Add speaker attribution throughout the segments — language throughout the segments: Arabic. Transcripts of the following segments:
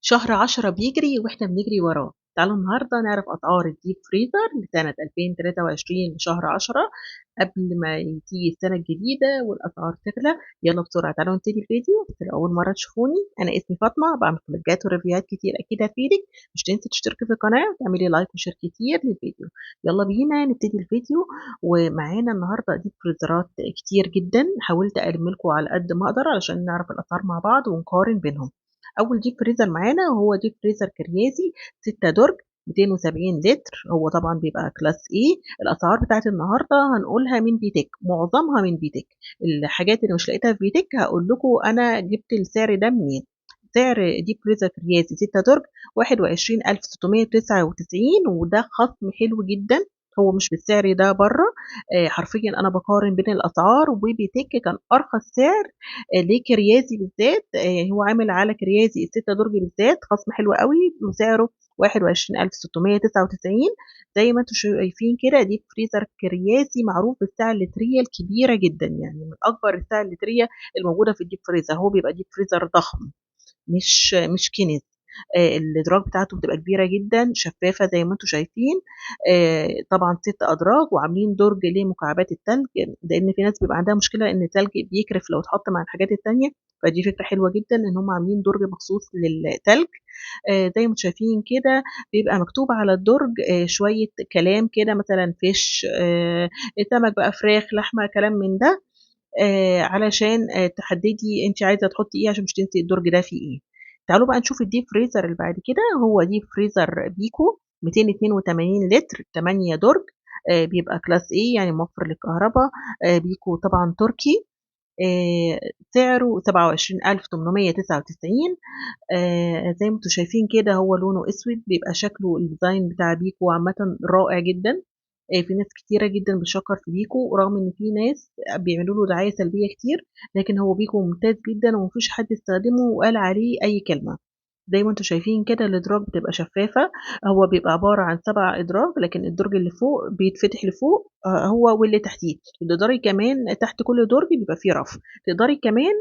Speaker 1: شهر 10 بيجري وإحنا بنجري وراه. تعالوا النهارده نعرف أسعار الديب فريزر لسنة 2023 لشهر 10 قبل ما تيجي السنة الجديدة والأسعار تغلى. يلا بسرعة تعالوا نبتدي الفيديو. بس لو أول مرة تشوفوني أنا اسمي فاطمة، بعمل فلوجات وريفيوهات كتير أكيد هتفيدك. مش تنسي تشتركي في القناة وتعملي لايك وشير كتير للفيديو. يلا بينا نبتدي الفيديو. ومعانا النهارده ديب فريزرات كتير جدا، حاولت ألم لكم على قد ما أقدر علشان نعرف الأسعار مع بعض ونقارن بينهم. اول ديب فريزر معانا هو ديب فريزر كريازي 6 درج 270 لتر. هو طبعا بيبقى كلاس ايه. الاسعار بتاعت النهارده هنقولها من بيتك، معظمها من بيتك. الحاجات اللي مش لقيتها في بيتك هقول لكم انا جبت السعر ده منين. سعر ديب فريزر كريازي 6 درج 21699، وده خصم حلو جدا. هو مش بالسعر ده بره. حرفيا انا بقارن بين الاسعار، وبيتك كان ارخص سعر ليه كريازي بالذات. هو عامل على كريازي الستة درج بالذات خصم حلو قوي، وسعره 21699. زي ما انتم شايفين كده دي فريزر كريازي معروف بالسعة اللترية الكبيرة جدا، يعني من أكبر السعة اللترية الموجودة في الديب فريزر. هو بيبقى ديب فريزر ضخم، مش كنز. الادراج بتاعته بتبقى كبيره جدا شفافه زي ما انتم شايفين. طبعا 6 ادراج وعاملين درج لمكعبات التلج، لان في ناس بيبقى عندها مشكله ان التلج بيكرف لو اتحط مع الحاجات التانية. فدي فكره حلوه جدا ان هم عاملين درج مخصوص للتلج. زي ما انتم شايفين كده بيبقى مكتوب على الدرج شويه كلام كده، مثلا فيش، سمك بقى، فراخ، لحمه، كلام من ده. علشان تحددي انت عايزه تحطي ايه عشان مش تنسي الدرج ده فيه ايه. تعالوا بقى نشوف الديب فريزر اللي بعد كده. هو ديب فريزر بيكو 282 لتر 8 درج. بيبقى كلاس ايه يعني موفر للكهرباء. بيكو طبعا تركي. سعره 27899. زي ما انتم شايفين كده هو لونه اسود، بيبقى شكله الديزاين بتاع بيكو عامة رائع جدا. في ناس كتيرة جدا بتشكر في بيكو، رغم ان في ناس بيعملوا له دعاية سلبية كتير. لكن هو بيكو ممتاز جدا ومفيش حد استخدمه وقال عليه اي كلمة. زي ما انتم شايفين كده الادراج بتبقى شفافة. هو بيبقى عبارة عن 7 ادراج، لكن الدرج اللي فوق بيتفتح لفوق هو واللي تحتيه. تقدري كمان تحت كل درج بيبقى فيه رف. تقدري كمان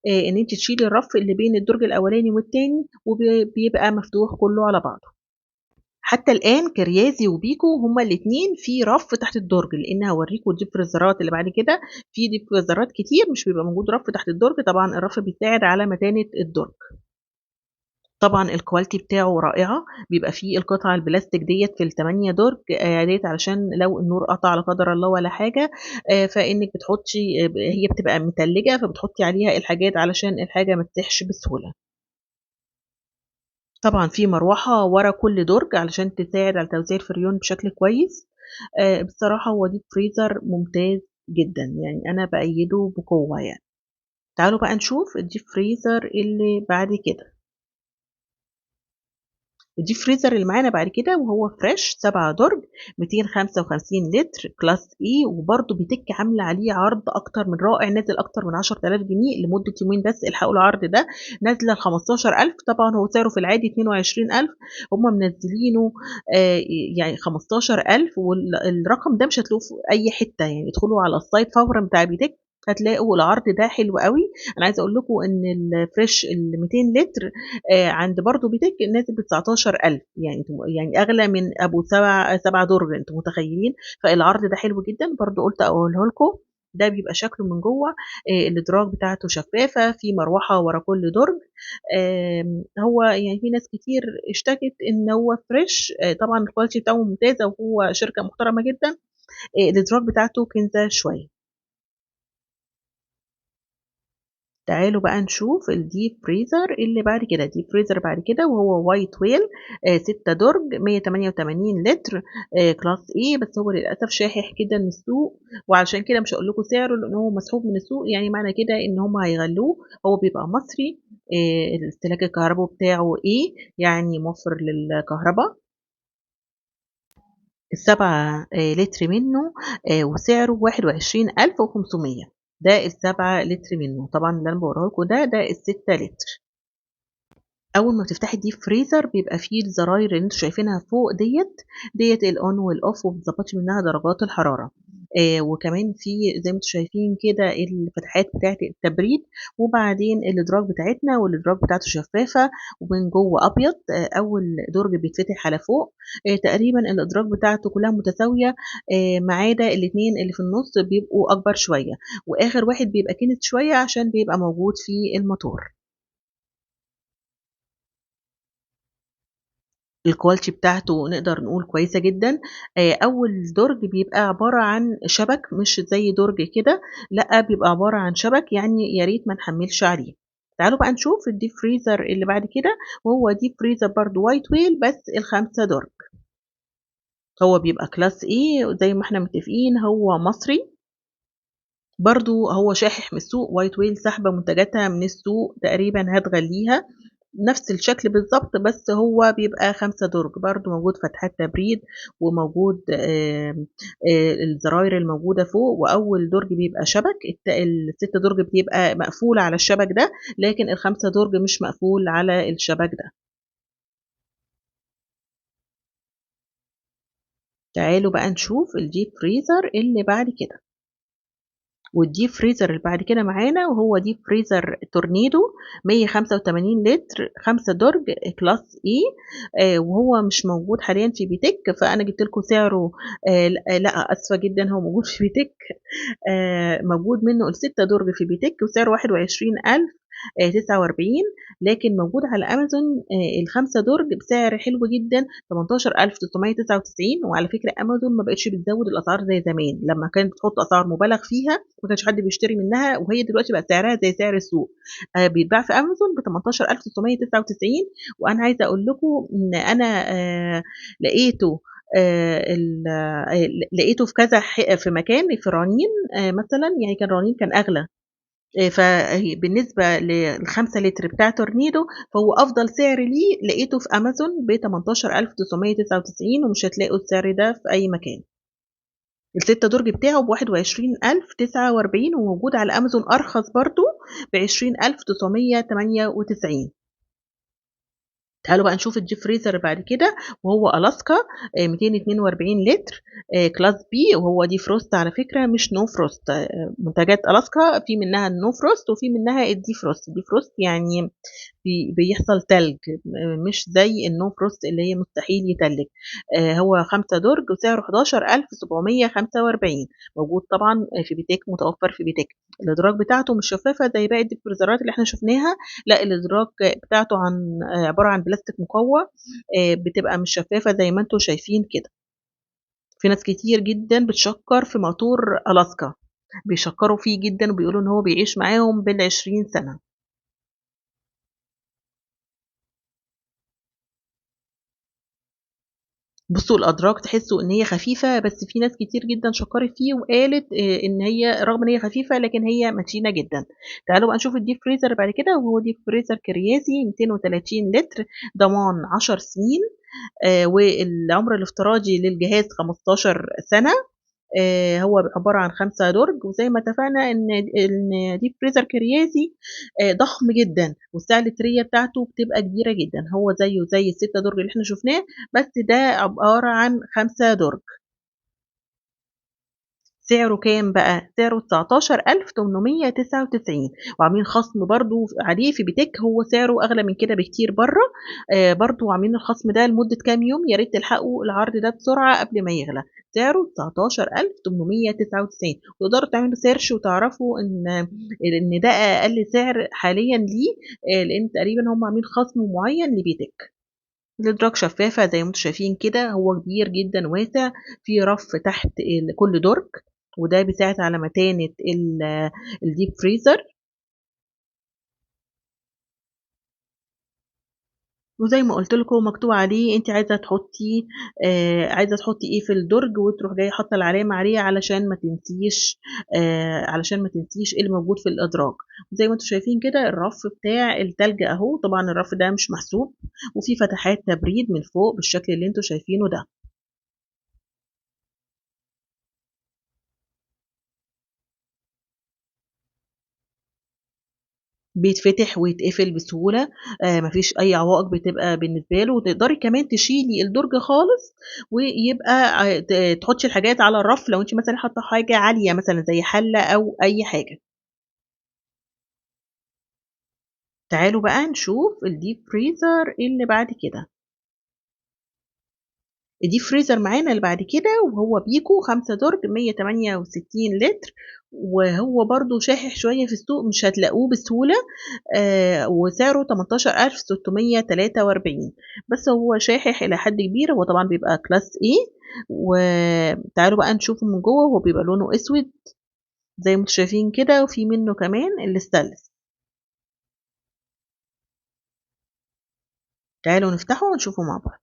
Speaker 1: ان انت تشيلي الرف اللي بين الدرج الاولاني والتاني، وبيبقى مفتوح كله على بعضه. حتى الآن كريازي وبيكو هما الاتنين في رف تحت الدرج، لأن هوريكم الديب فريزرات اللي بعد كده. في ديب فريزرات كتير مش بيبقى موجود رف تحت الدرج، طبعا الرف بيساعد على متانة الدرج. طبعا الكواليتي بتاعه رائعة. بيبقى فيه القطعة البلاستيك ديت في التمانية درج ديت علشان لو النور قطع لا قدر الله ولا حاجة. فإنك بتحطي هي بتبقى متلجة، فبتحطي عليها الحاجات علشان الحاجة ما تسيحش بسهولة. طبعًا في مروحة ورا كل درج علشان تساعد على توزيع الفريون بشكل كويس. بصراحة هو deep freezer ممتاز جدًا، يعني أنا بأيّده بقوة يعني. تعالوا بقى نشوف الdeep freezer اللي بعد كده. الديب فريزر اللي معانا بعد كده وهو فريش 7 درج 255 لتر كلاس اي، وبرده بيتك عامله عليه عرض اكتر من رائع، نازل اكتر من 10000 جنيه لمده يومين بس. الحقوا العرض ده، نازله ل 15000. طبعا هو سعره في العادي 22000، هم منزلينه يعني 15000. والرقم ده مش هتلاقوه في اي حته، يعني ادخلوا على السايت فورا بتاع بيتك هتلاقوا العرض ده حلو قوي. انا عايزه اقول لكم ان الفريش ال 200 لتر عند برضه بيتك نازل ب 19000، يعني اغلى من ابو سبع درج، انتم متخيلين. فالعرض ده حلو جدا برضه، قلت اقوله لكم. ده بيبقى شكله من جوه. الادراج بتاعته شفافه، في مروحه ورا كل درج. هو يعني في ناس كتير اشتكت ان هو فريش. طبعا الكواليتي بتاعه ممتازه وهو شركه محترمه جدا. الادراج بتاعته كنزه شويه. تعالوا بقى نشوف الديب فريزر اللي بعد كده. الديب فريزر بعد كده وهو وايت ويل 6 درج 188 لتر كلاس ايه، بس هو للاسف شاحح كده من السوق، وعشان كده مش هقول لكم سعره لان هو مسحوب من السوق، يعني معنى كده ان هم هيغلوه. هو بيبقى مصري. الاستهلاك الكهرباء بتاعه ايه، يعني موفر للكهرباء. ال7 لتر منه وسعره 21500. ده ال7 لتر منه. طبعا اللي انا بوريه لكم ده ال6 لتر. اول ما بتفتحي الديب فريزر بيبقى فيه الزراير اللي انتوا شايفينها فوق ديت الاون والاوف، وبتظبطي منها درجات الحراره. وكمان في زي ما أنتم شايفين كده الفتحات بتاعة التبريد، وبعدين الإدراج بتاعتنا والإدراج بتاعته شفافة ومن جوه أبيض. أول درج بيتفتح على فوق، تقريبا الإدراج بتاعته كلها متساوية، ما عدا الاتنين اللي في النص بيبقوا أكبر شوية، وآخر واحد بيبقى كنت شوية عشان بيبقى موجود في الموتور. الquality بتاعته نقدر نقول كويسة جدًا. أول درج بيبقى عبارة عن شبك، مش زي درج كده، لأ بيبقى عبارة عن شبك، يعني يا ريت ما نحمّلش عليه. تعالوا بقى نشوف الdeep freezer اللي بعد كده، وهو deep freezer برضه white whale بس ال5 درج. هو بيبقى class A زي ما إحنا متفقين، هو مصري، برضه هو شاحح من السوق. white whale ساحبة منتجاتها من السوق تقريبًا هتغليها. نفس الشكل بالضبط، بس هو بيبقى 5 درج، برضه موجود فتحات تبريد، وموجود الزراير الموجودة فوق، وأول درج بيبقى شبك، ال6 درج بيبقى مقفول على الشبك ده، لكن ال5 درج مش مقفول على الشبك ده. تعالوا بقى نشوف الdeep freezer اللي بعد كده. والdeep freezer اللي بعد كده معانا، وهو deep freezer تورنيدو 185 لتر 5 درج class E. وهو مش موجود حاليًا في بيتك، فأنا جبت لكم سعره. لأ آسفة جدًا، هو موجود في بيتك. موجود منه ال6 درج في بيتك وسعره 21,000 49، لكن موجود على أمازون ال5 درج بسعر حلو جدًا 18,999. وعلى فكرة أمازون ما بقتش بتزوّد الأسعار زي زمان، لمّا كانت بتحط أسعار مُبالغ فيها ما كانش حد بيشتري منها، وهي دلوقتي بقى سعرها زي سعر السوق. بيتباع في أمازون ب18,999. وأنا عايزة أقول لكم إن أنا لقيته لقيته في كذا في مكان في رنين، مثلًا يعني كان رنين كان أغلى. بالنسبة ل5 لتر بتاع تورنيدو، فهو أفضل سعر ليه لقيته في أمازون ب18,999، ومش هتلاقوا السعر ده في أي مكان. ال6 درج بتاعه ب21,049، وموجود على أمازون أرخص برضه ب20,998. تعالوا بقى نشوف الdeep freezer اللي بعد كده، وهو ألاسكا 242 لتر class B، وهو defrost على فكرة مش no frost. منتجات ألاسكا في منها الno frost وفي منها الdefrost. الdefrost يعني بيحصل تلج، مش زي الno frost اللي هي مستحيل يتلج. هو 5 درج وسعره 11,745، موجود طبعًا في بيتك، متوفر في بيتك. الأدراج بتاعته مش شفافة زي باقي الdeep فريزرات اللي إحنا شُفناها، لأ الإدراج بتاعته عبارة عن بلاستيك مقوّى، بتبقى مش شفافة زي ما أنتم شايفين كده. في ناس كتير جدًا بتشكّر في موتور ألاسكا، بيشكّروا فيه جدًا وبيقولوا إن هو بيعيش معاهم بال20 سَنة. بُصّوا الأدراج تحسّوا إن هي خفيفة، بس في ناس كتير جدًا شكّرت فيه وقالت إن هي رغم إن هي خفيفة لكن هي متينة جدًا. تعالوا بقى نشوف الdeep freezer اللي بعد كده، وهو deep freezer كريازي 230 لتر، ضمان 10 سنين، والعمر الافتراضي للجهاز 15 سَنة. هو عبارة عن 5 درج، وزي ما اتفقنا إن deep freezer كريازي ضخم جدًا، والسعة اللترية بتاعته بتبقى كبيرة جدًا، هو زيه زي ال6 درج اللي إحنا شُفناه، بس ده عبارة عن 5 درج. سعره كام بقى؟ سعره 19,899، وعاملين خصم برضه عليه في بيتِك، هو سعره أغلى من كده بكتير برّه. برضه عاملين الخصم ده لمدة كام يوم، يا ريت تلحقوا العرض ده بسرعة قبل ما يغلى. سعره 19,899، تقدروا تعملوا search وتعرفوا إن ده أقل سعر حاليًا ليه، لإن تقريبًا هم عاملين خصم معيّن لبيتِك. الإدراج شفافة زي ما أنتم شايفين كده، هو كبير جدًا واسع، في رف تحت كل درج، وده بيساعد على متانة الdeep freezer. وزي ما قُلت لكم مكتوب عليه أنتِ عايزة تحطّي إيه في الدرج، وتروحي جاية حاطة العلامة عليه علشان ما تنسيش إيه اللي موجود في الإدراج. وزي ما أنتم شايفين كده الرف بتاع التلج أهو، طبعًا الرف ده مش محسوب، وفيه فتحات تبريد من فوق بالشكل اللي أنتم شايفينه ده. بيتفتح ويتقفل بسهولة، ما فيش أي عوائق بتبقى بالنسبة له، وتقدري كمان تشيلي الدرج خالص ويبقى تحطي الحاجات على الرف لو أنتِ مثلًا حاطة حاجة عالية مثلًا زي حلة أو أي حاجة. تعالوا بقى نشوف الdeep freezer اللي بعد كده. الdeep freezer معانا اللي بعد كده وهو بيكو 5 درج 168 لتر، وهو برضه شاحح شوية في السوق مش هتلاقوه بسهولة، وسعره 18,643 بس هو شاحح إلى حد كبير، هو طبعًا بيبقى class A وتعالوا بقى نشوفه من جوّه، هو بيبقى لونه أسود زي ما أنتم شايفين كده، وفي منه كمان الstainless. تعالوا نفتحه ونشوفه مع بعض.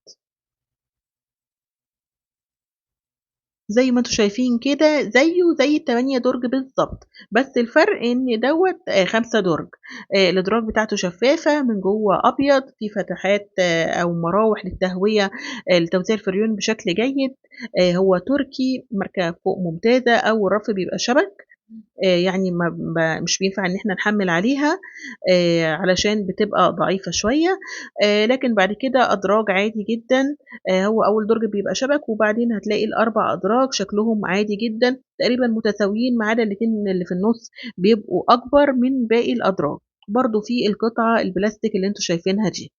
Speaker 1: زي ما أنتم شايفين كده زيه زي ال8 درج بالضبط، بس الفرق إن دوّة 5 درج، الأدراج بتاعته شفافة من جوّه أبيض، في فتحات أو مراوح للتهوية لتوزيع الفريون بشكل جيد، هو تركي ماركة فوق ممتازة، أول رف بيبقى شبك، يعني ما مش بينفع إن إحنا نحمّل عليها علشان بتبقى ضعيفة شوية، لكن بعد كده أدراج عادي جدًا، هو أول درج بيبقى شبك وبعدين هتلاقي ال4 أدراج شكلهم عادي جدًا، تقريبًا متساويين ما عدا الاتنين اللي في النُص بيبقوا أكبر من باقي الأدراج، برضه في القطعة البلاستيك اللي أنتم شايفينها دي.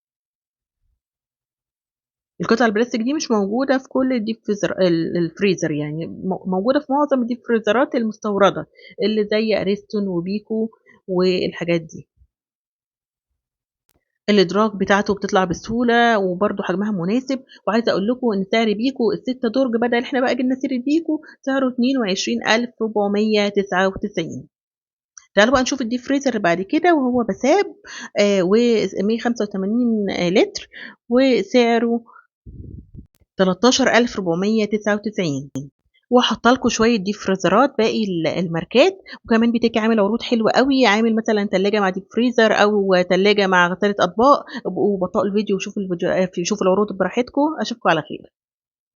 Speaker 1: القطع البلاستيك دي مش موجودة في كل الdeep freezer الفريزر يعني موجودة في معظم الdeep فريزرات المستوردة اللي زي أريستون وبيكو والحاجات دي. الإدراج بتاعته بتطلع بسهولة وبرضه حجمها مناسب، وعايزة أقول لكم إن سعر بيكو ال6 درج بدل إحنا بقى جبنا سيرة بيكو سعره 22,499. تعالوا بقى نشوف الdeep freezer اللي بعد كده وهو بساب و185 لتر وسعره 13,499 وحاطة لكم شوية ديب فريزرات باقي الماركات، وكمان بتيجي عامل عروض حلوة أوي، عامل مثلًا تلاجة مع ديب فريزر أو تلاجة مع غسالة أطباق، ابقوا بطئوا الفيديو وشوفوا شوفوا العروض براحتكم، أشوفكم على خير.